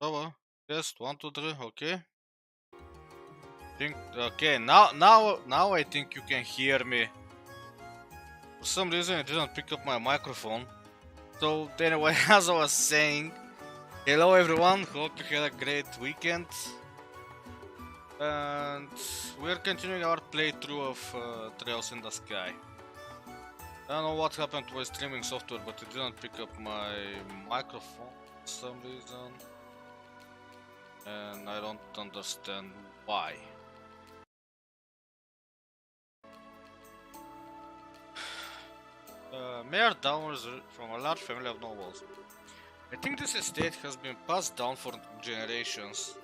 Bravo. Test 1, 2, 3. Okay. Think. Okay. Now I think you can hear me. For some reason, it didn't pick up my microphone. So anyway, as I was saying, hello everyone. Hope you had a great weekend. And we're continuing our playthrough of Trails in the Sky. I don't know what happened to my streaming software, but it didn't pick up my microphone for some reason. And I don't understand why. Mayor Downers from a large family of nobles. I think this estate has been passed down for generations.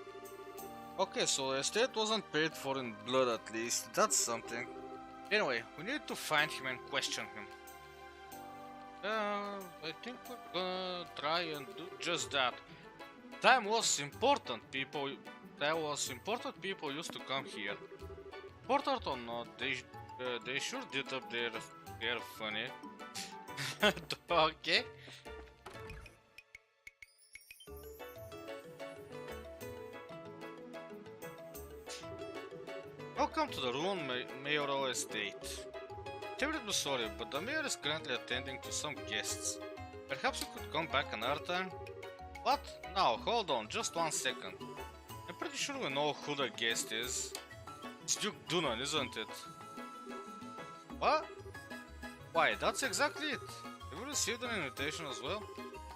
Okay, so the estate wasn't paid for in blood at least, that's something. Anyway, we need to find him and question him. I think we're gonna try and do just that. There was important people used to come here. Important or not, they sure did up their funny. Okay. Welcome to the ruined mayoral estate. Terribly sorry, but the mayor is currently attending to some guests. Perhaps you could come back another time? What? No, hold on, just 1 second. I'm pretty sure we know who the guest is. It's Duke Dunan, isn't it? What? Why, that's exactly it. Have you received an invitation as well?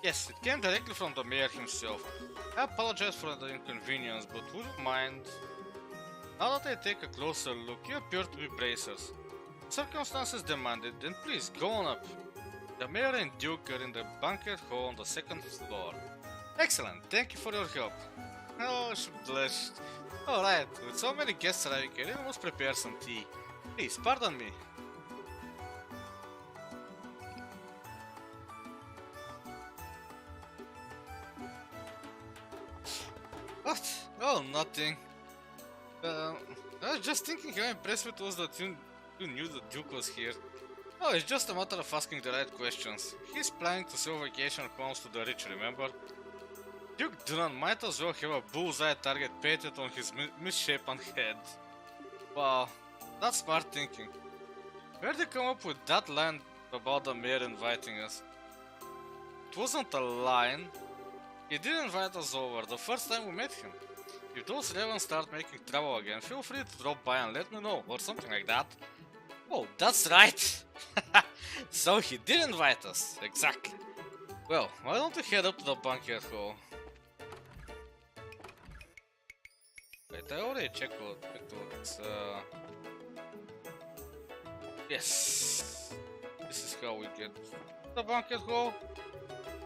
Yes, it came directly from the mayor himself. I apologize for the inconvenience, but would you mind? Now that I take a closer look, you appear to be bracers. Circumstances demanded, then please go on up. The mayor and Duke are in the banquet hall on the 2nd floor. Excellent, thank you for your help. Oh, she blushed. Alright, with so many guests arriving, I really must prepare some tea. Please, pardon me. What? Oh, nothing. I was just thinking how impressive it was that you knew the Duke was here. Oh, it's just a matter of asking the right questions. He's planning to sell vacation homes to the rich, remember? Duke Dunan might as well have a bullseye target painted on his misshapen head. Wow, that's smart thinking. Where'd you come up with that line about the mayor inviting us? It wasn't a line. He did invite us over the first time we met him. If those ravens start making trouble again, feel free to drop by and let me know, or something like that. Oh, that's right! So he did invite us, exactly. Well, why don't we head up to the banquet hall? Wait, I already checked what it's, yes. This is how we get to the banquet hall.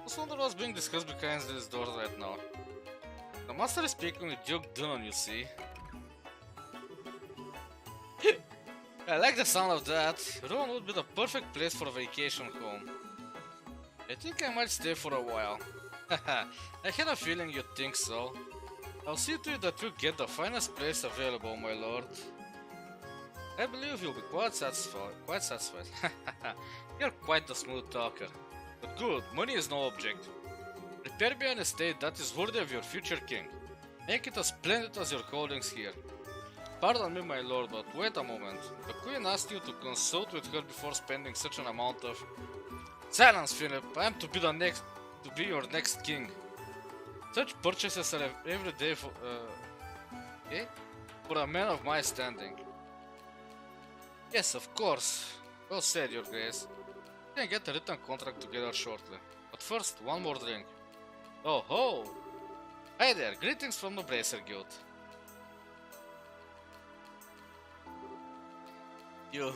I wonder what's being discussed behind these doors right now. The master is speaking with Duke Dunan, you see. I like the sound of that. Rowan would be the perfect place for a vacation home. I think I might stay for a while. I had a feeling you'd think so. I'll see to it that you get the finest place available, my lord. I believe you'll be quite satisfied. You're quite the smooth talker. But good, money is no object. Prepare me an estate that is worthy of your future king. Make it as splendid as your holdings here. Pardon me, my lord, but wait a moment. The queen asked you to consult with her before spending such an amount of... Silence, Philip! I am to be your next king. Such purchases are every day for... for a man of my standing. Yes, of course. Well said, your grace. We can get a written contract together shortly. But first, one more drink. Oh ho! Hi there, greetings from the Bracer Guild. You...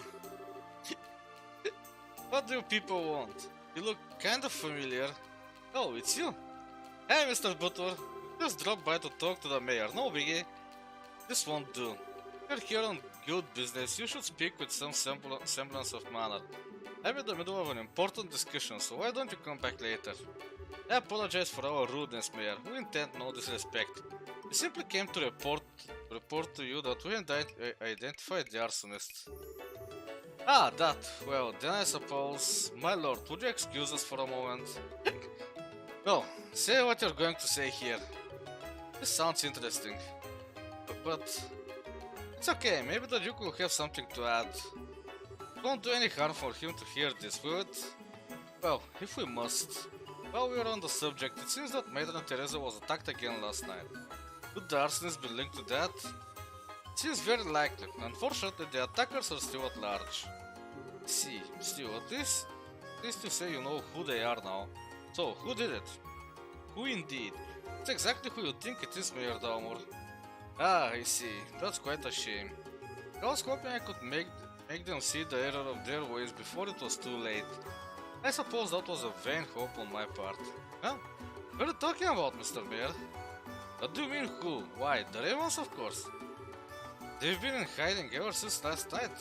What do people want? You look kind of familiar. Oh, it's you. Hey, Mr. Butler. Just dropped by to talk to the mayor, no biggie. This won't do. You're here on guild business, you should speak with some semblance of manner. I'm in the middle of an important discussion, so why don't you come back later? I apologize for our rudeness, Mayor. We intend no disrespect. We simply came to report to you that we identified the arsonist. Ah, that. Well, then I suppose... My lord, would you excuse us for a moment? Well, say what you're going to say here. This sounds interesting. But... It's okay, maybe the Duke will have something to add. It won't do any harm for him to hear this, will it? Well, if we must. While we are on the subject, it seems that Maiden Teresa was attacked again last night. Could the arsonist be linked to that? It seems very likely. Unfortunately, the attackers are still at large. See, still, at least you say you know who they are now. So, who did it? Who indeed? It's exactly who you think it is, Mayor Dalmor. Ah, I see. That's quite a shame. I was hoping I could make them see the error of their ways before it was too late. I suppose that was a vain hope on my part. Well, what are you talking about, Mr. Mayor? What do you mean who? Why, the Ravens, of course. They've been in hiding ever since last night.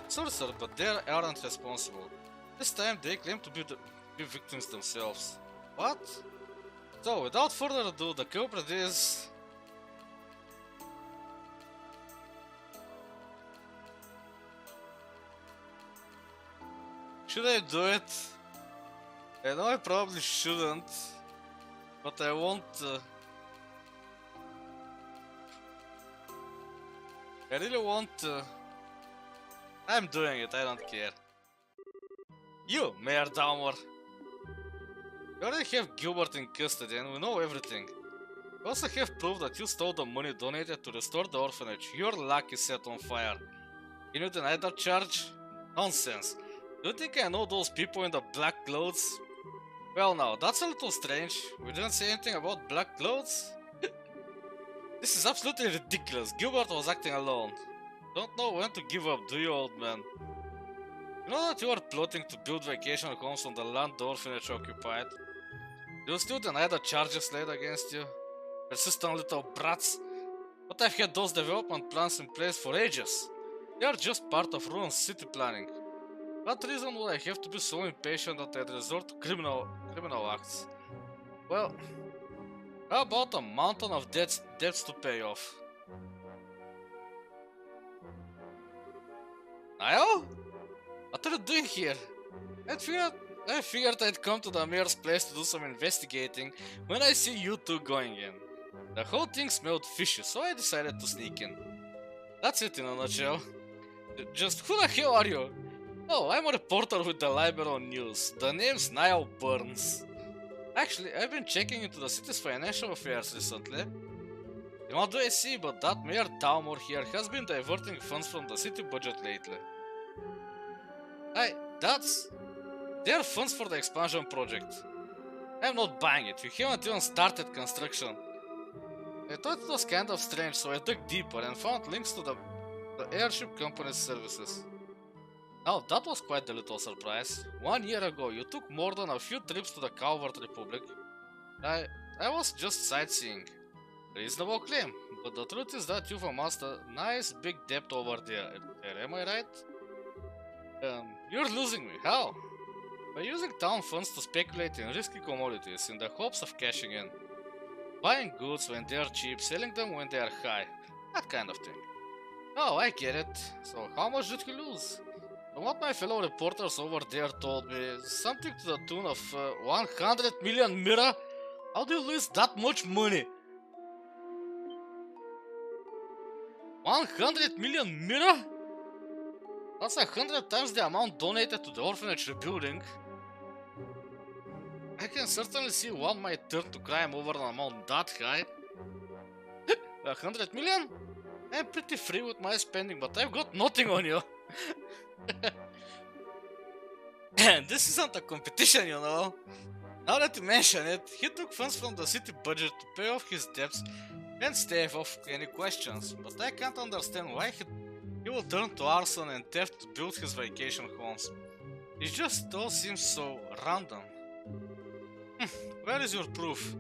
Sorry, sir, but they aren't responsible. This time they claim to be victims themselves. What? So, without further ado, the culprit is... Should I do it? I know I probably shouldn't, but I want to. I really want to. I'm doing it, I don't care. You, Mayor Dalmor. We already have Gilbert in custody and we know everything. We also have proof that you stole the money donated to restore the orphanage. Your luck is set on fire. Can you deny that charge? Nonsense. Do you think I know those people in the black clothes? Well now, that's a little strange. We didn't say anything about black clothes? This is absolutely ridiculous. Gilbert was acting alone. Don't know when to give up, do you, old man? You know that you are plotting to build vacation homes on the land the orphanage occupied? Do you still deny the charges laid against you? Persistent little brats. But I've had those development plans in place for ages. They are just part of Ruin's city planning. What reason would I have to be so impatient that I'd resort to criminal acts? Well, how about a mountain of debts to pay off? Niall? What are you doing here? I figured I'd come to the mayor's place to do some investigating when I see you two going in. The whole thing smelled fishy, so I decided to sneak in. That's it in a nutshell. Just who the hell are you? Oh, I'm a reporter with the Libero News. The name's Niall Burns. Actually, I've been checking into the city's financial affairs recently. And what do I see but that Mayor Dalmor here has been diverting funds from the city budget lately. They're funds for the expansion project. I'm not buying it, we haven't even started construction. I thought it was kind of strange, so I dug deeper and found links to the airship company's services. Now that was quite a little surprise. 1 year ago, you took more than a few trips to the Calvert Republic. I was just sightseeing. Reasonable claim, but the truth is that you've amassed a nice big debt over there, am I right? You're losing me, how? By using town funds to speculate in risky commodities in the hopes of cashing in. Buying goods when they're cheap, selling them when they are high, that kind of thing. Oh, I get it. So how much did you lose? From what my fellow reporters over there told me, something to the tune of 100 million mira? How do you lose that much money? 100 million mira? That's 100 times the amount donated to the orphanage rebuilding. I can certainly see one might turn to crime over an amount that high. 100 million? I'm pretty free with my spending, but I've got nothing on you. And this isn't a competition, you know. Now that you mention it, he took funds from the city budget to pay off his debts and stave off any questions, but I can't understand why he will turn to arson and theft to build his vacation homes. It just all seems so random. Where is your proof?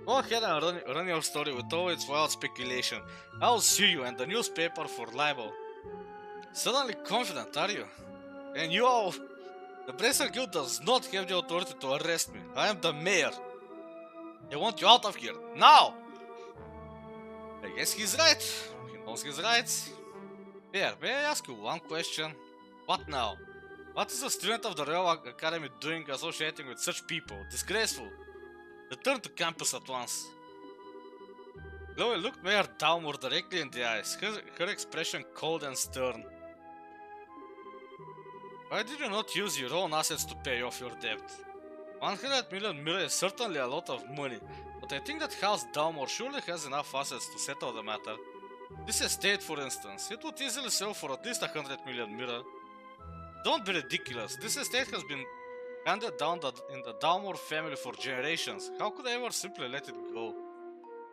Go ahead and run your story with all its wild speculation. I'll sue you and the newspaper for libel. Suddenly confident, are you? And you all... The Bracer Guild does not have the authority to arrest me. I am the mayor. I want you out of here, now! I guess he's right. He knows his rights. Here, may I ask you one question? What now? What is a student of the Royal Academy doing associating with such people? Disgraceful. Return to campus at once. Chloe looked Mayor Dalmor directly in the eyes, her expression cold and stern. Why did you not use your own assets to pay off your debt? 100 million mira is certainly a lot of money, but I think that House Dalmor surely has enough assets to settle the matter. This estate, for instance, it would easily sell for at least 100 million mira. Don't be ridiculous, this estate has been handed down in the Dalmor family for generations. How could I ever simply let it go?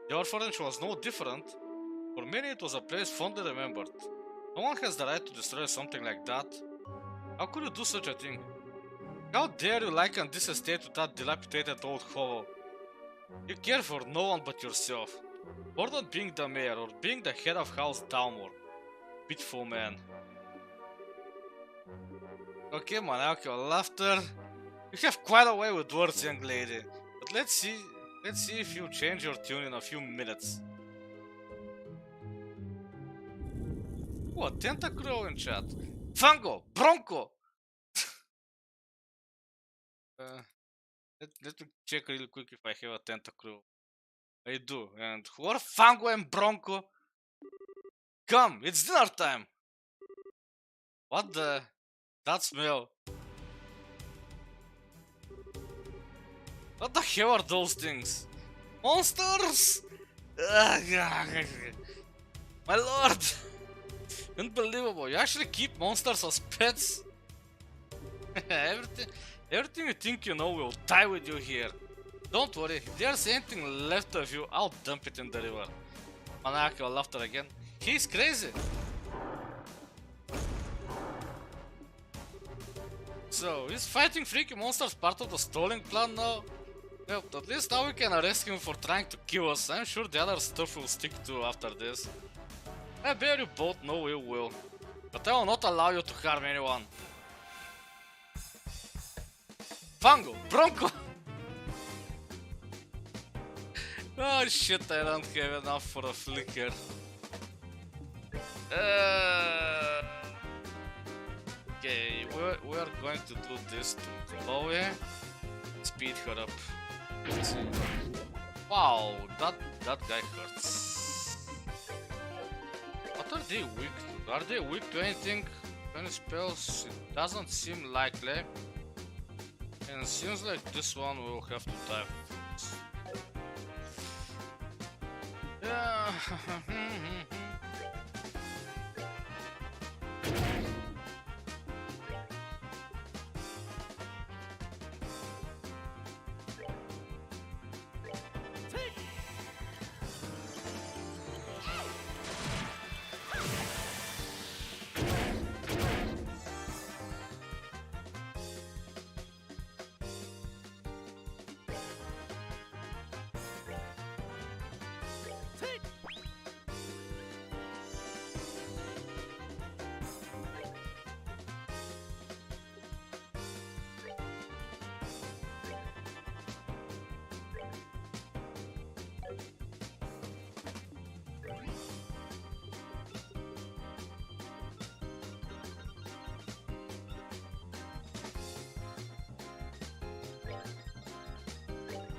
The orphanage was no different. For many it was a place fondly remembered. No one has the right to destroy something like that. How could you do such a thing? How dare you liken this estate to that dilapidated old hovel? You care for no one but yourself. More than being the mayor or being the head of House Dalmor. Pitiful man. Okay, maniacal laughter. You have quite a way with words, young lady. But let's see if you change your tune in a few minutes. Oh, a Tentacruel in chat. Fango! Bronco! Let me check really quick if I have a Tentacruel. I do. And who are Fango and Bronco? Come, it's dinner time! What the... That smell. What the hell are those things? Monsters? My lord! Unbelievable, you actually keep monsters as pets? Everything you think you know will die with you here. Don't worry, if there's anything left of you, I'll dump it in the river. Maniacal laughter again. He's crazy! So, is fighting freaky monsters part of the stalling plan now? Well, at least now we can arrest him for trying to kill us. I'm sure the other stuff will stick to after this. I bear you both no ill will, but I will not allow you to harm anyone. Fango! Bronco! Oh shit, I don't have enough for a flicker. Okay, we are going to do this to Chloe. Speed her up. Let's see. Wow, that guy hurts. What are they weak to? Are they weak to anything? Any spells? It doesn't seem likely. And it seems like this one will have to die. Yeah.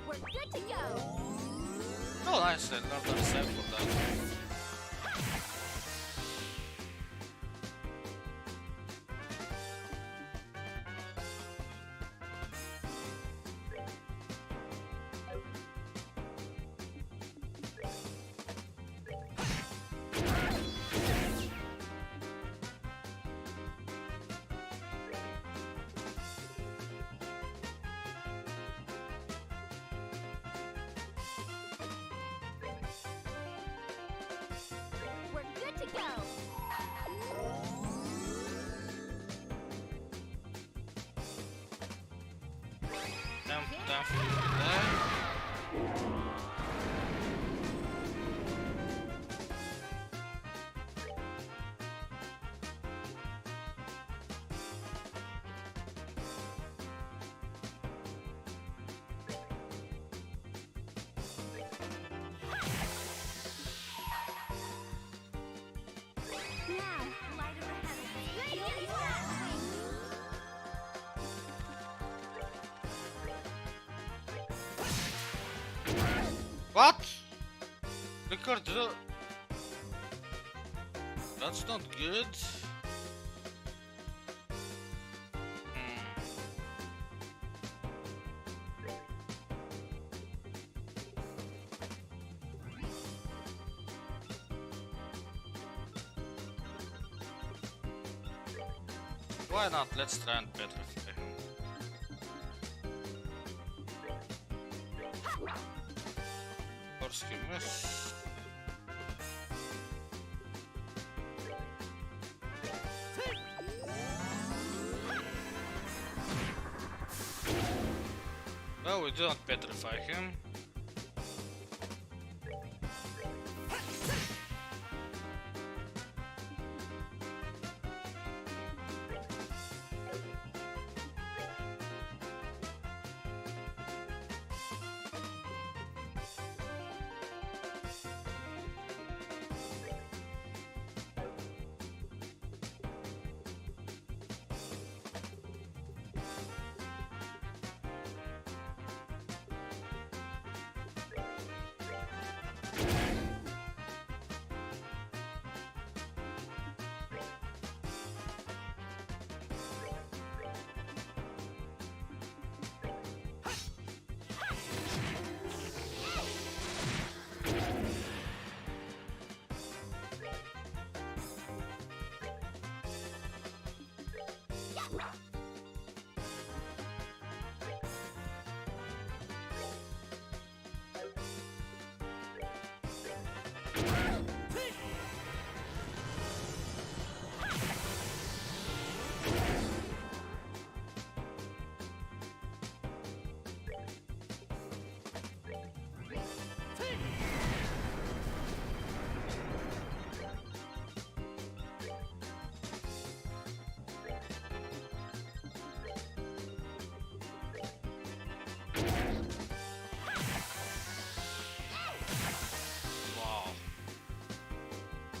We're good to go. Oh, nice. I learned a set for that. We're good to go. Time for you to die. Now, light of the heavens. Radiant blast. What? Record the... That's not good. Why not? Let's try and petrify him. Of course he missed. Well, we didn't petrify him.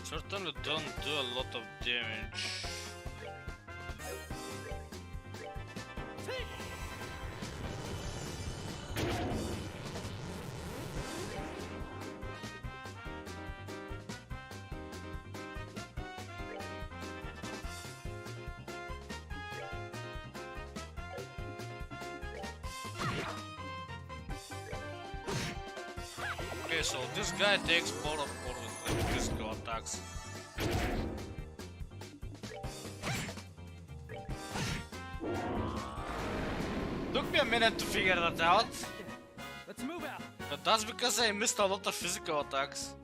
Certainly don't do a lot of damage. Okay, so this guy takes part of with physical attacks. Took me a minute to figure that out. Let's move out. But that's because I missed a lot of physical attacks.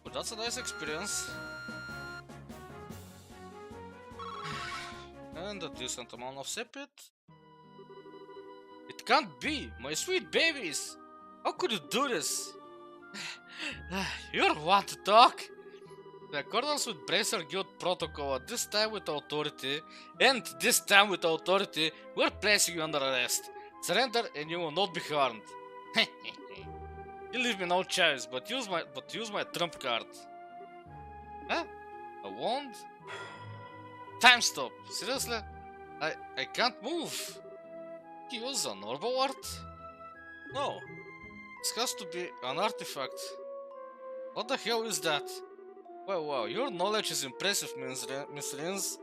But that's a nice experience. And a decent amount of sip it. It can't be! My sweet babies! How could you do this? You're one to talk! In accordance with Bracer Guild protocol, this time with authority, we're placing you under arrest. Surrender and you will not be harmed. You leave me no choice, but use my trump card. Huh? A wand? Time stop. Seriously? I can't move. Use an orbital art? No. This has to be an artifact. What the hell is that? Wow, your knowledge is impressive, Miss Rins.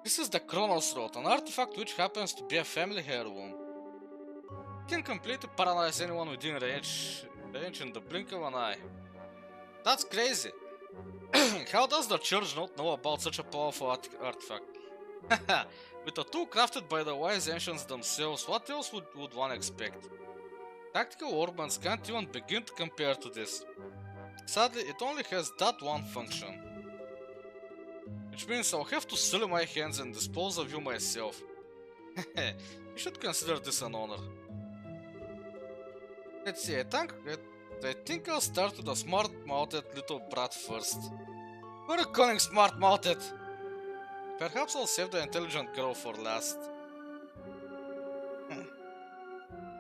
This is the Chronos Rod, an artifact which happens to be a family heirloom. It can completely paralyze anyone within range in the blink of an eye. That's crazy. How does the church not know about such a powerful artifact? With a tool crafted by the wise ancients themselves, what else would one expect? Tactical orbans can't even begin to compare to this. Sadly, it only has that one function. Which means I'll have to seal my hands and dispose of you myself. You should consider this an honor. Let's see, I think I'll start with a smart-mouthed little brat first. We're calling smart-mouthed! Perhaps I'll save the intelligent girl for last.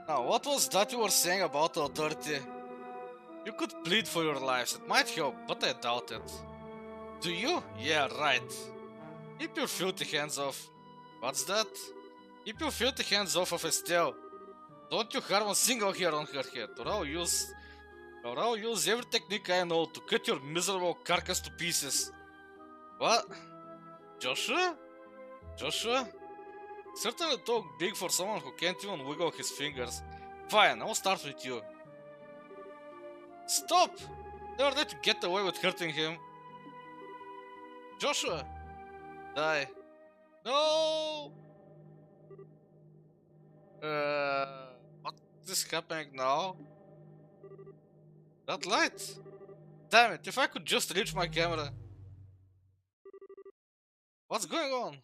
Now, what was that you were saying about the authority? You could plead for your lives, it might help, but I doubt it. Do you? Yeah, right. Keep your filthy hands off. What's that? Keep your filthy hands off of Estelle. Don't you harm a single hair on her head, or I'll use every technique I know to cut your miserable carcass to pieces. What? Joshua? Joshua? Certainly talk big for someone who can't even wiggle his fingers. Fine, I'll start with you. Stop! Never let you get away with hurting him. Joshua! Die. No! What is happening now? That light! Damn it, if I could just reach my camera. What's going on?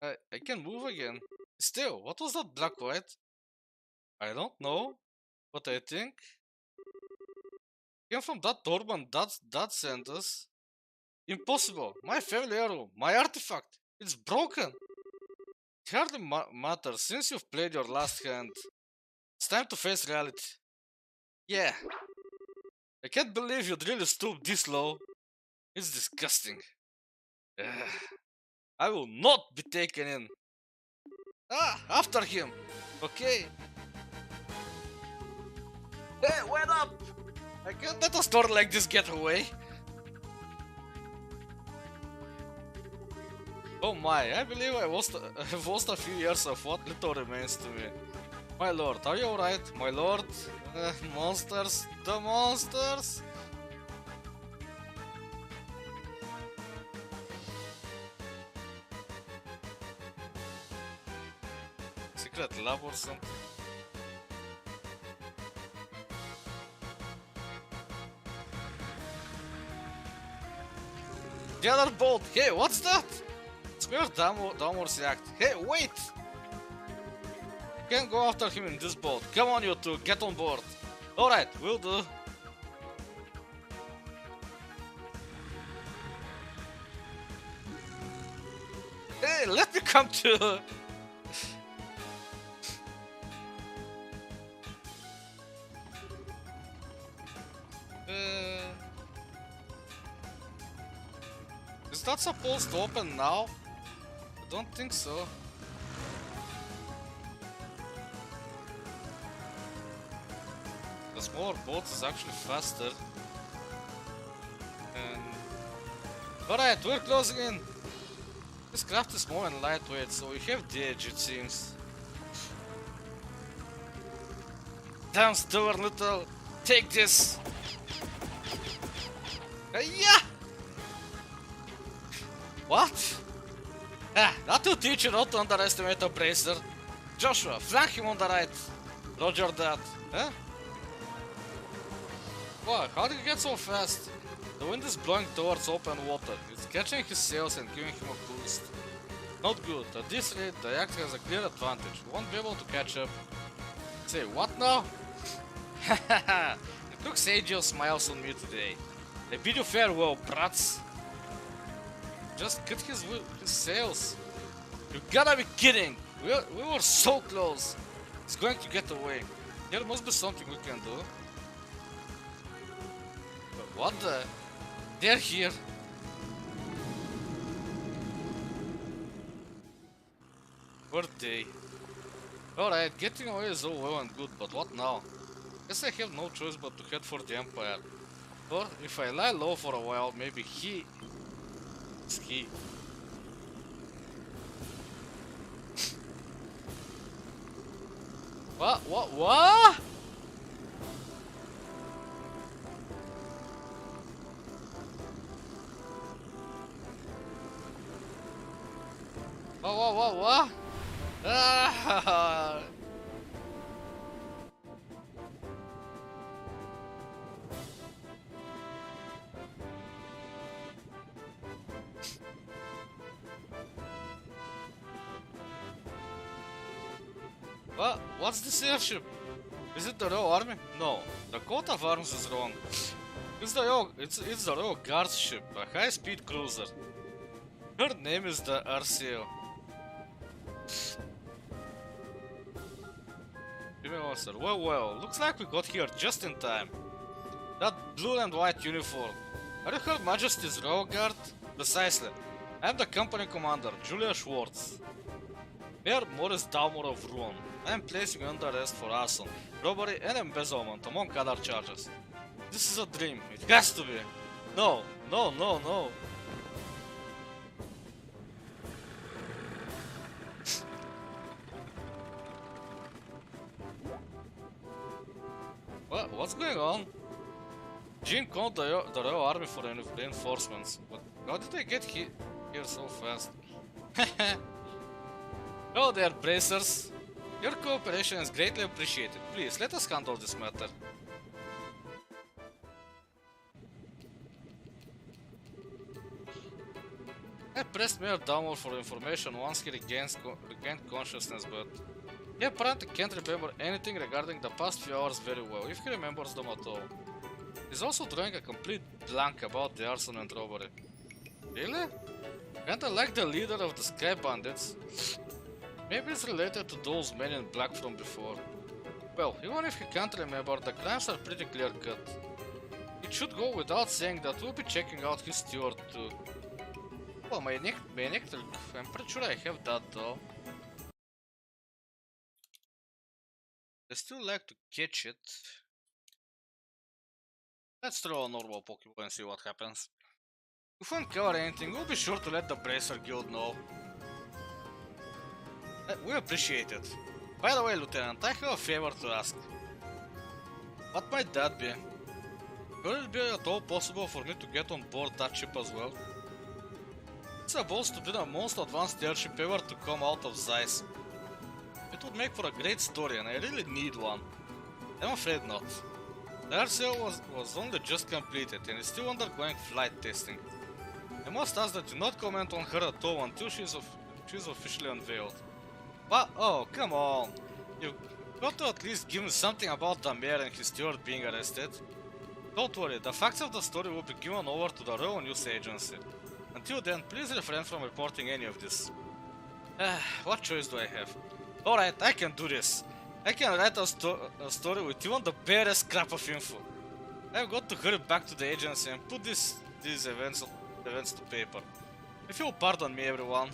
I can move again. Still, what was that black light? I don't know, but I think came from that orban that sent us. Impossible! My family heirloom, my artifact, it's broken. It hardly matters since you've played your last hand. It's time to face reality. Yeah. I can't believe you'd really stoop this low. It's disgusting. I will not be taken in. After him. Okay. Hey, wait up! I can't let a store like this get away. Oh my, I believe I've lost a few years of what little remains to me. My lord, are you alright? My lord? Monsters? The monsters? Secret lab or something? The other bolt! Hey, what's that? It's where downwards react. Hey, wait! You can't go after him in this boat. Come on, you two, get on board. Alright, will do. Hey, let me come too! Is that supposed to open now? I don't think so. The smaller boat is actually faster. And alright, we're closing in. This craft is small and lightweight, so we have the edge, it seems. Damn stubborn little Take this! Yeah! What? Ah, not to teach you not to underestimate a bracer. Joshua, flank him on the right. Roger that. Huh? Wow, how did he get so fast? The wind is blowing towards open water. It's catching his sails and giving him a boost. Not good. At this rate, the yacht has a clear advantage. We won't be able to catch up. Say, what now? Hahaha. It looks Angel smiles on me today. I bid you farewell, brats. Just cut his sails. You gotta be kidding! We were so close. He's going to get away. There must be something we can do. But what the? They're here. Were they? Alright, getting away is all well and good, but what now? Guess I have no choice but to head for the Empire. Or if I lie low for a while, maybe he... What? What? What? What? Ah! What? What's this airship? Is it the Royal Army? No, the coat of arms is wrong. It's the Royal Guards ship, a high-speed cruiser. Her name is the RCO. Give me one, sir. Well, looks like we got here just in time. That blue and white uniform. Are you Her Majesty's Royal Guard? Precisely. I am the company commander, Julia Schwartz. Mayor Morris Dalmor of Rouen. I am placing you under arrest for arson, robbery and embezzlement, among other charges. This is a dream. It has to be. No. What's going on? Jean called the Royal Army for reinforcements, but how did they get here so fast? Hello there, bracers. Your cooperation is greatly appreciated. Please, let us handle this matter. I pressed Mayor Dalmor for information once he regained consciousness, but he apparently can't remember anything regarding the past few hours very well, if he remembers them at all. He's also drawing a complete blank about the arson and robbery. Really? Kinda like the leader of the Sky Bandits. Maybe it's related to those men in black from before. Well, even if he can't remember, the crimes are pretty clear-cut. It should go without saying that we'll be checking out his steward too. Well, my electric, I'm pretty sure I have that though. I still like to catch it. Let's throw a normal Pokeball and see what happens. If we uncover anything, we'll be sure to let the Bracer Guild know. We appreciate it. By the way, Lieutenant, I have a favor to ask. What might that be? Could it be at all possible for me to get on board that ship as well? It's supposed to be the most advanced airship ever to come out of Zeiss. It would make for a great story and I really need one. I'm afraid not. The RCO was only just completed and is still undergoing flight testing. I must ask that you not comment on her at all until she's officially unveiled. But oh, come on! You got to at least give me something about the mayor and his steward being arrested. Don't worry, the facts of the story will be given over to the Royal News Agency. Until then, please refrain from reporting any of this. What choice do I have? Alright, I can do this. I can write a story with even the barest scrap of info. I've got to hurry back to the agency and put these events to paper. If you'll pardon me, everyone.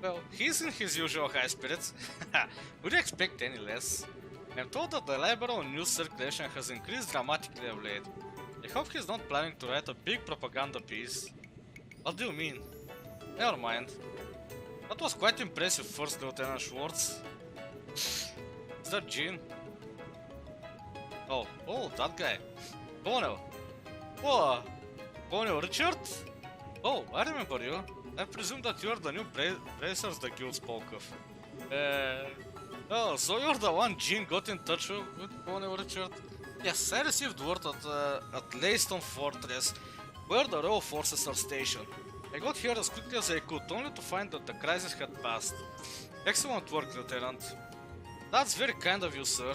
Well, he's in his usual high spirits. Would you expect any less? I'm told that the liberal news circulation has increased dramatically of late. I hope he's not planning to write a big propaganda piece. What do you mean? Never mind. That was quite impressive, First Lieutenant Schwartz. Is that Jean? Oh, that guy. Bono. Whoa! Bono Richard? Oh, I remember you. I presume that you're the new bracers the guild spoke of. Oh, so you're the one Jean got in touch with Bono Richard? Yes, I received word at Leyston Fortress, where the royal forces are stationed. I got here as quickly as I could, only to find that the crisis had passed. Excellent work, Lieutenant. That's very kind of you, sir.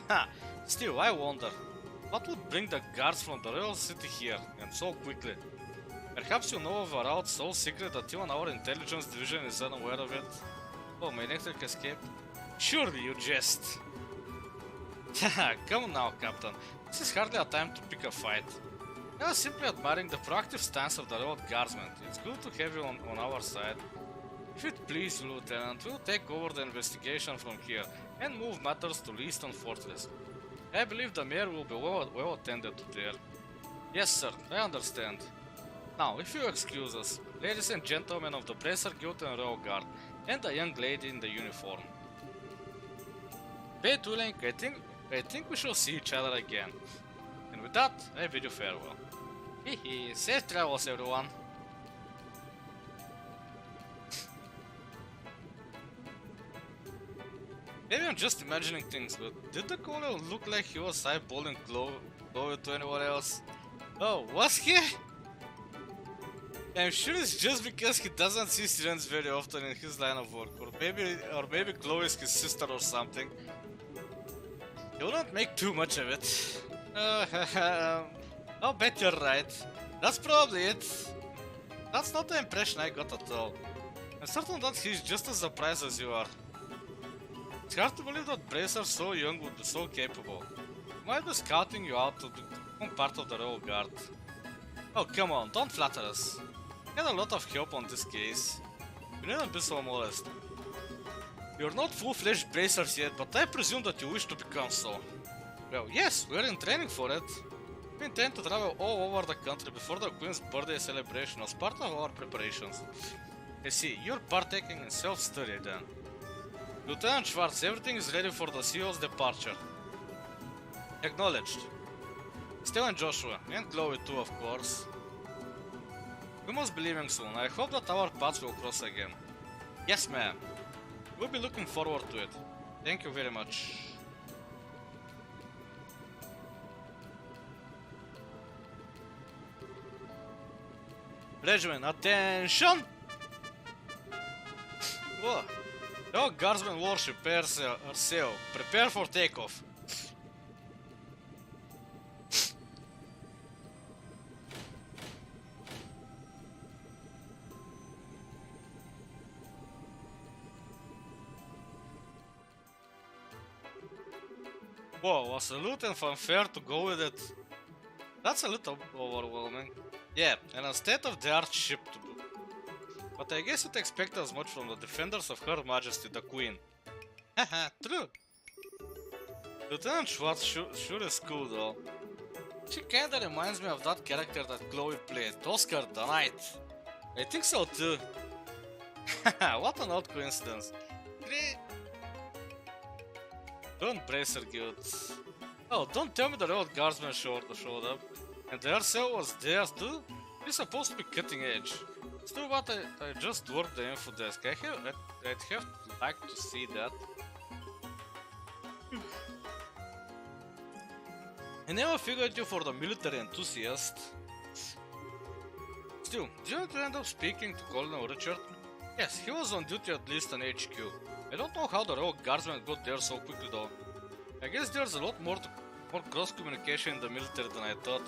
Haha, still, I wonder, what would bring the guards from the royal city here, and so quickly? Perhaps you know of a route so secret that even our intelligence division is unaware of it? Oh, my electric escaped? Surely you jest. Haha, come on now, Captain. This is hardly a time to pick a fight. I was simply admiring the proactive stance of the road guardsmen. It's good to have you on our side. If it please you, Lieutenant, we'll take over the investigation from here and move matters to Leyston Fortress. I believe the mayor will be well attended to there. Yes, sir, I understand. Now, if you excuse us, ladies and gentlemen of the Bracer Guild and Royal Guard, and the young lady in the uniform. Fate willing, I think we shall see each other again. And with that, I bid you farewell. Hehe, safe travels, everyone. Maybe I'm just imagining things, but did the colonel look like he was eyeballing Chloe to anyone else? Oh, was he? I'm sure it's just because he doesn't see students very often in his line of work, or maybe Chloe is his sister or something. You wouldn't make too much of it. I'll bet you're right. That's probably it. That's not the impression I got at all. I'm certain that he's just as surprised as you are. It's hard to believe that Bracer so young would be so capable. He might be scouting you out to become part of the Royal Guard. Oh, come on, don't flatter us. We had a lot of help on this case. You needn't be so modest. You're not full-fledged bracers yet, but I presume that you wish to become so. Well, yes, we're in training for it. We intend to travel all over the country before the Queen's birthday celebration as part of our preparations. I see, you're partaking in self-study then. Lieutenant Schwartz, everything is ready for the CEO's departure. Acknowledged. Still and Joshua, and Chloe too, of course. We must be leaving soon. I hope that our paths will cross again. Yes, ma'am. We'll be looking forward to it. Thank you very much. Regiment, attention! Whoa. All guardsmen warship are sail. Prepare for takeoff. Whoa, a salute and fanfare to go with it. That's a little overwhelming. Yeah, and a state-of-the-art ship to boot. But I guess you'd expect as much from the defenders of Her Majesty the Queen. Haha, true. Lieutenant Schwartz sure is cool though. She kinda reminds me of that character that Chloe played, Oscar the Knight. I think so too. Haha, what an odd coincidence. Don't Bracer Guild. Oh, don't tell me the Royal Guardsmen showed up. And the RCL was there too? It's supposed to be cutting edge. Still, but I just worked the info desk. I'd have liked to see that. I never figured you for the military enthusiast. Still, didn't you end up speaking to Colonel Richard? Yes, he was on duty at least on HQ. I don't know how the Royal Guardsmen got there so quickly though. I guess there's a lot more cross-communication in the military than I thought.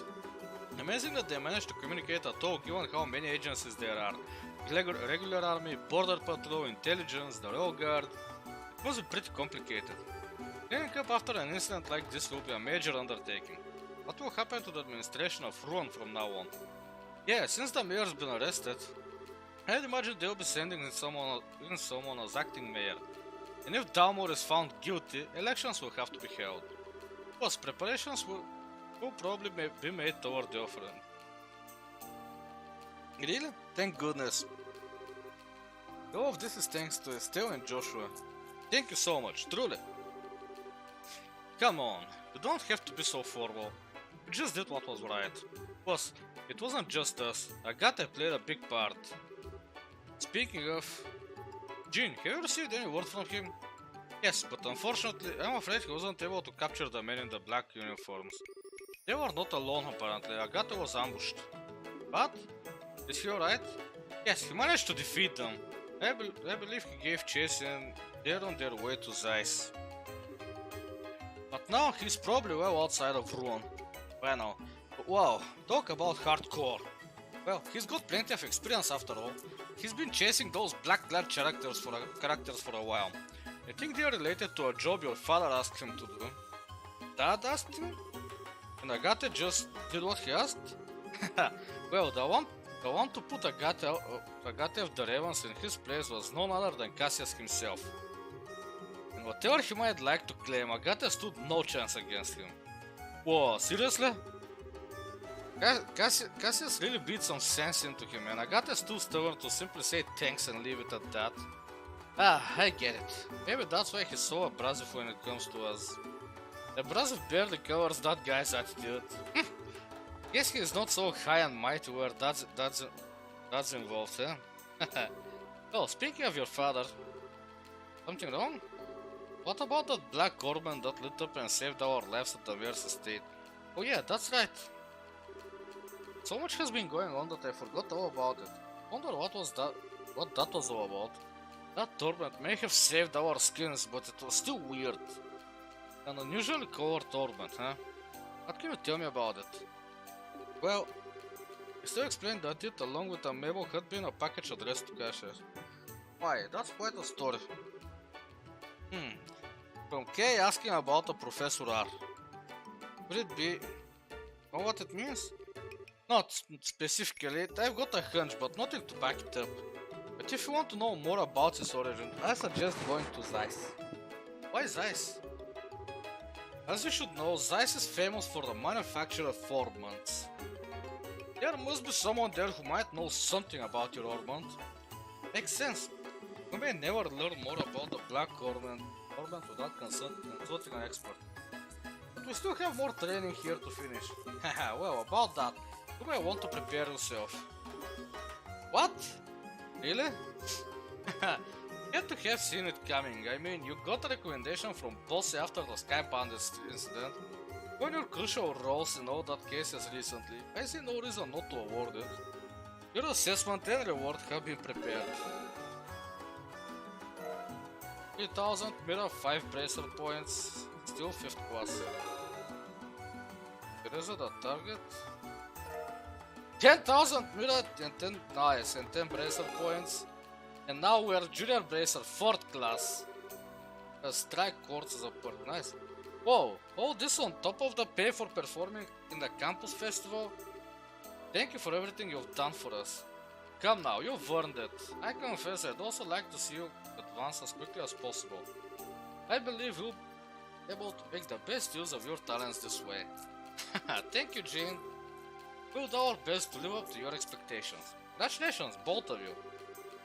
Amazing that they managed to communicate at all given how many agencies there are. Regular army, border patrol, intelligence, the Royal Guard. It must be pretty complicated. Cleaning up after an incident like this will be a major undertaking. What will happen to the administration of Ruan from now on? Yeah, since the mayor's been arrested, I'd imagine they'll be sending in someone as acting mayor. And if Dalmor is found guilty, elections will have to be held. Plus, preparations will probably be made toward the offering. Really? Thank goodness. All of this is thanks to Estelle and Joshua. Thank you so much, truly. Come on, you don't have to be so formal. We just did what was right. Plus, it wasn't just us. Agate played a big part. Speaking of... Jean, have you received any word from him? Yes, but unfortunately, I'm afraid he wasn't able to capture the men in the black uniforms. They were not alone apparently, Agate was ambushed. But? Is he alright? Yes, he managed to defeat them. I believe he gave chase and they're on their way to Zeiss. But now he's probably well outside of Ruan. Well, wow, talk about hardcore. Well, he's got plenty of experience after all. He's been chasing those black-clad characters for a while. I think they are related to a job your father asked him to do. Dad asked him? And Agate just did what he asked? Well, the one to put Agate of the Ravens in his place was none other than Cassius himself. And whatever he might like to claim, Agate stood no chance against him. Whoa, seriously? Cassius really beat some sense into him, and Agate's too stubborn to simply say thanks and leave it at that. Ah, I get it. Maybe that's why he's so abrasive when it comes to us. Abrasive barely covers that guy's attitude. Guess he's not so high and mighty where that's involved, eh? Oh, speaking of your father, something wrong? What about that black Gorman that lit up and saved our lives at the Verse Estate? Oh yeah, that's right. So much has been going on that I forgot all about it. Wonder what that was all about. That torment may have saved our skins, but it was still weird. An unusually colored torment, huh? What can you tell me about it? Well, he still explained that it, along with a Mabel, had been a package addressed to Cassius. Why, that's quite a story. From Kay asking about a Professor R. Could it be... know what it means? Not specifically, I've got a hunch, but nothing to back it up. But if you want to know more about its origin, I suggest going to Zeiss. Why Zeiss? As you should know, Zeiss is famous for the manufacture of Ormonds. There must be someone there who might know something about your Ormond. Makes sense. We may never learn more about the Black Ormond without consulting an expert. But we still have more training here to finish. Haha, well, about that, you may want to prepare yourself. What? Really? Had to have seen it coming. I mean, you got a recommendation from Bossy after the Skybound incident. When your crucial roles in all that cases recently, I see no reason not to award it. Your assessment and reward have been prepared. 3000 mirror 5 bracer points, still 5th class. Is it a target? 10,000 mirror and 10 nice and 10 bracer points. And now we are junior bracer 4th class. Strike quartz is a perk, nice. Whoa, all this on top of the pay for performing in the campus festival? Thank you for everything you've done for us. Come now, you've earned it. I confess I'd also like to see you advance as quickly as possible. I believe you'll be able to make the best use of your talents this way. Thank you, Jean. We'll do our best to live up to your expectations. Congratulations, both of you.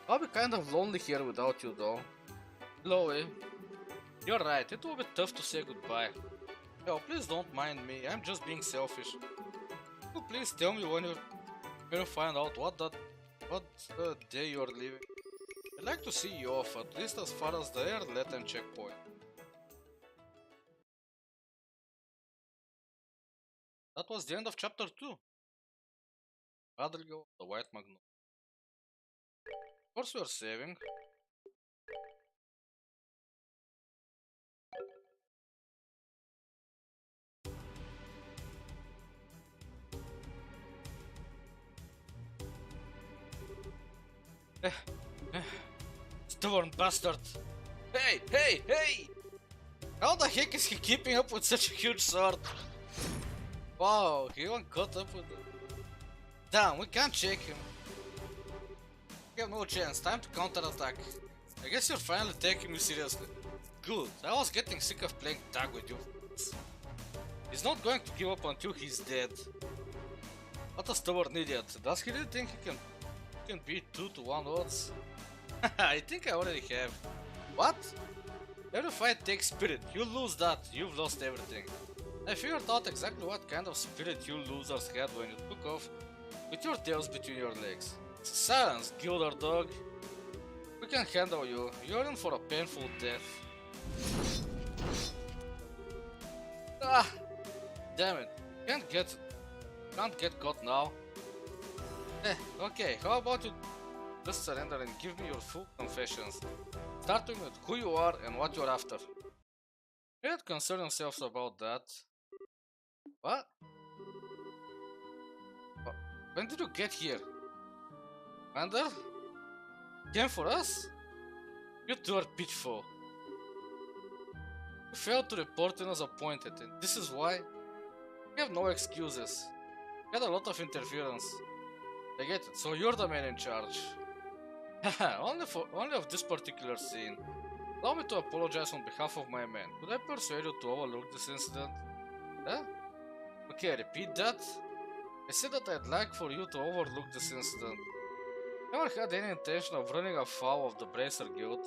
I'll be kind of lonely here without you though. Chloe, you're right, it will be tough to say goodbye. Well, please don't mind me, I'm just being selfish. Could you please tell me when you find out what day you're leaving? I'd like to see you off, at least as far as the air Latin checkpoint. That was the end of chapter 2. Radrigo, the White Magnolia. Of course we are saving. Stubborn bastard! Hey, hey, hey! How the heck is he keeping up with such a huge sword? Wow, he even caught up with it. Damn, we can't shake him. We have no chance, time to counterattack. I guess you're finally taking me seriously. Good, I was getting sick of playing tag with you. He's not going to give up until he's dead. What a stubborn idiot. Does he really think he can beat 2 to 1 odds? I think I already have. What? Every fight takes spirit. You lose that, you've lost everything. I figured out exactly what kind of spirit you losers had when you took off with your tails between your legs. Silence, Gilder dog. We can handle you. You're in for a painful death. Ah! Damn it. Can't get caught now. Okay, how about you just surrender and give me your full confessions, starting with who you are and what you're after. You had concern yourselves about that. What? When did you get here? Commander? Came for us? You two are pitfall. You failed to report when I was appointed, and this is why? You have no excuses. You had a lot of interference. I get it, so you're the man in charge. only of this particular scene. Allow me to apologize on behalf of my men. Could I persuade you to overlook this incident? Huh? Okay, repeat that. I said that I'd like for you to overlook this incident. Never had any intention of running afoul of the Bracer Guild.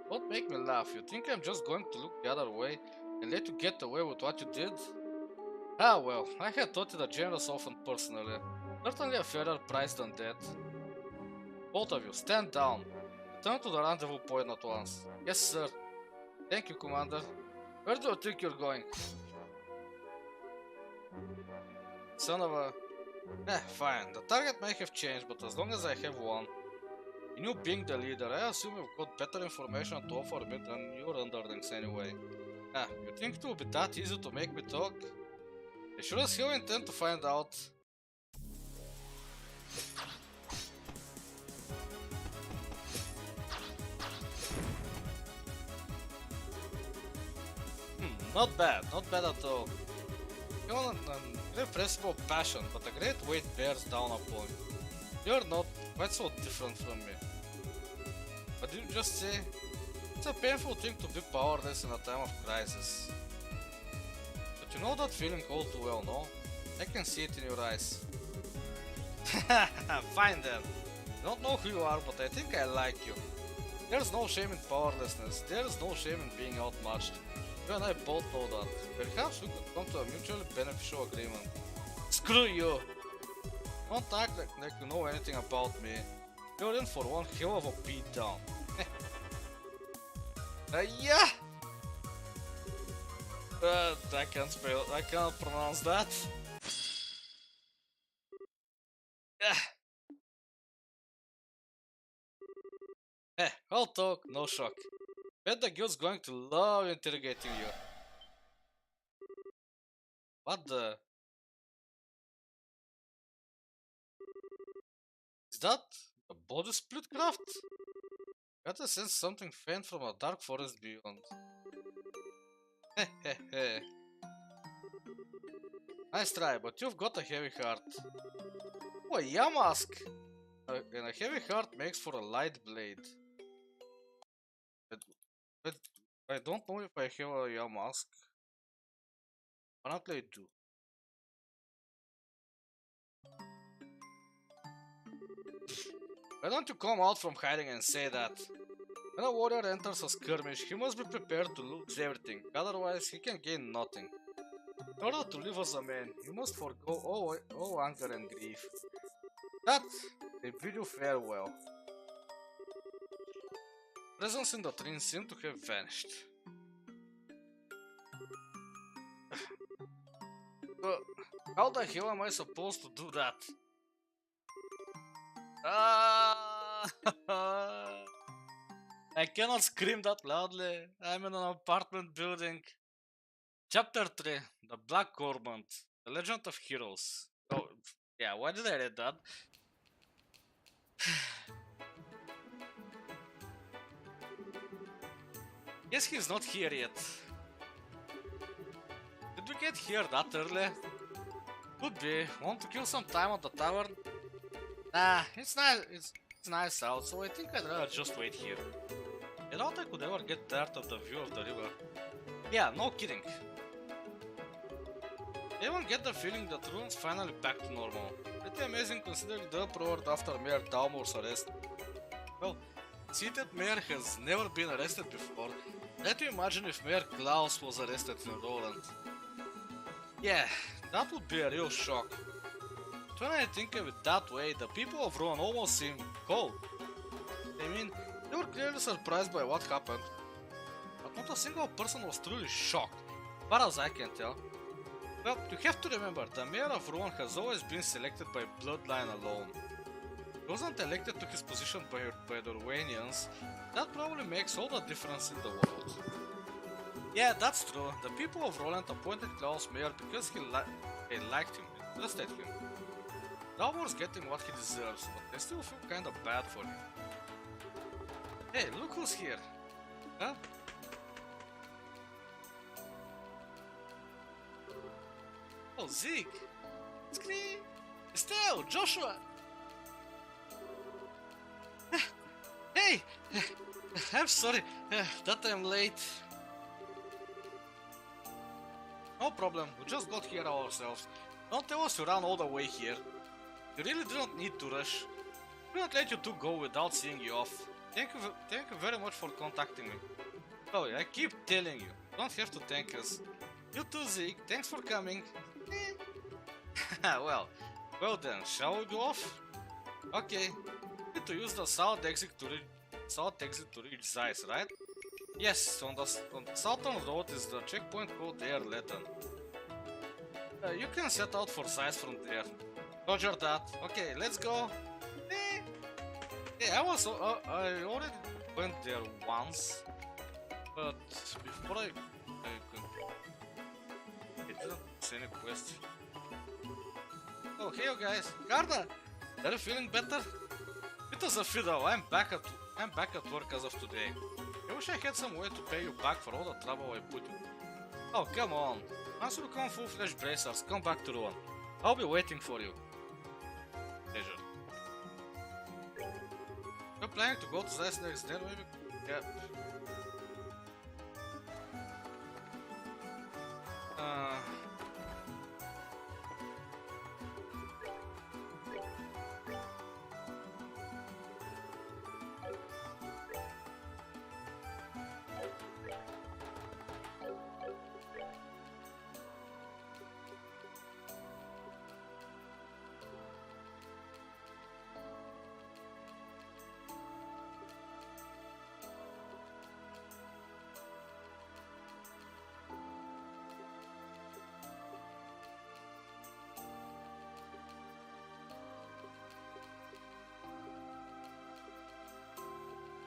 Don't make me laugh. You think I'm just going to look the other way and let you get away with what you did? Ah well, I had thought it a generous offer personally. Certainly a fairer price than that. Both of you, stand down. Return to the rendezvous point at once. Yes, sir. Thank you, Commander. Where do you think you're going? Son of a... fine. The target may have changed, but as long as I have one. And you being the leader, I assume you've got better information to offer me than your underlings anyway. You think it will be that easy to make me talk? I sure as hell intend to find out. Not bad at all. You have an irrepressible passion, but a great weight bears down upon you. You're not quite so different from me. But did you just say? It's a painful thing to be powerless in a time of crisis. But you know that feeling all too well, no? I can see it in your eyes. Fine then. I don't know who you are, but I think I like you. There's no shame in powerlessness. There's no shame in being outmatched. You and I both know that. Perhaps we could come to a mutually beneficial agreement. Screw you! Don't act like you know anything about me. You're in for one hell of a beatdown. Yeah! I can't pronounce that. All talk, no shock. Bet the guild's going to love interrogating you. What the? Is that a body split craft? Got to sense something faint from a dark forest beyond. Hehehe. Nice try, but you've got a heavy heart. Oh, a Yamask! And a heavy heart makes for a light blade. But I don't know if I have a Yamask. Apparently I do. Why don't you come out from hiding and say that? When a warrior enters a skirmish, he must be prepared to lose everything, otherwise he can gain nothing. In order to live as a man, you must forego all anger and grief. That, they bid you farewell. Presence in the train seemed to have vanished. How the hell am I supposed to do that? I cannot scream that loudly. I'm in an apartment building. Chapter 3, The Black Corband, The Legend of Heroes. Oh, yeah, why did I read that? Guess he's not here yet. Did we get here that early? Could be. Want to kill some time on the tavern? Nah, it's nice. It's nice out, so I think I'd rather just wait here. I doubt I could ever get tired of the view of the river. Yeah, no kidding. I even get the feeling that ruins finally back to normal. Pretty amazing considering the uproar after Mayor Dalmore's arrest. Well, seated mayor has never been arrested before, Let me imagine if Mayor Klaus was arrested in Roland. Yeah, that would be a real shock. But when I think of it that way, the people of Roland almost seem cold. I mean, they were clearly surprised by what happened. But not a single person was truly shocked, as far as I can tell. Well, you have to remember, the mayor of Rouen has always been selected by bloodline alone. He wasn't elected to his position by the Ruanians. That probably makes all the difference in the world. Yeah, that's true. The people of Roland appointed Klaus mayor because they liked him and trusted him. Dalmor's getting what he deserves, but they still feel kinda bad for him. Hey, look who's here. Huh? Oh, Zeke! Scream! Estelle! Joshua! Hey! I'm sorry that I'm late. No problem, we just got here ourselves. Don't tell us you ran all the way here. You really do not need to rush. We won't let you two go without seeing you off. Thank you very much for contacting me. Oh, I keep telling you, don't have to thank us. You too, Zeke, thanks for coming. well then, shall we go off? Okay, need to use the south exit to reach Zeiss, right? Yes, on the southern road is the checkpoint called Air Letten. You can set out for Zeiss from there. Roger that. Okay, let's go. Yeah, I already went there once, but before I didn't see any quest. Oh, hey you guys, Garda, are you feeling better? It was a fiddle. I'm back at work as of today. I wish I had some way to pay you back for all the trouble I put you. Oh, come on. Once you become full-fledged bracers, come back to Rouen. I'll be waiting for you. Pleasure. You're planning to go to Zeiss next day, maybe? Yeah.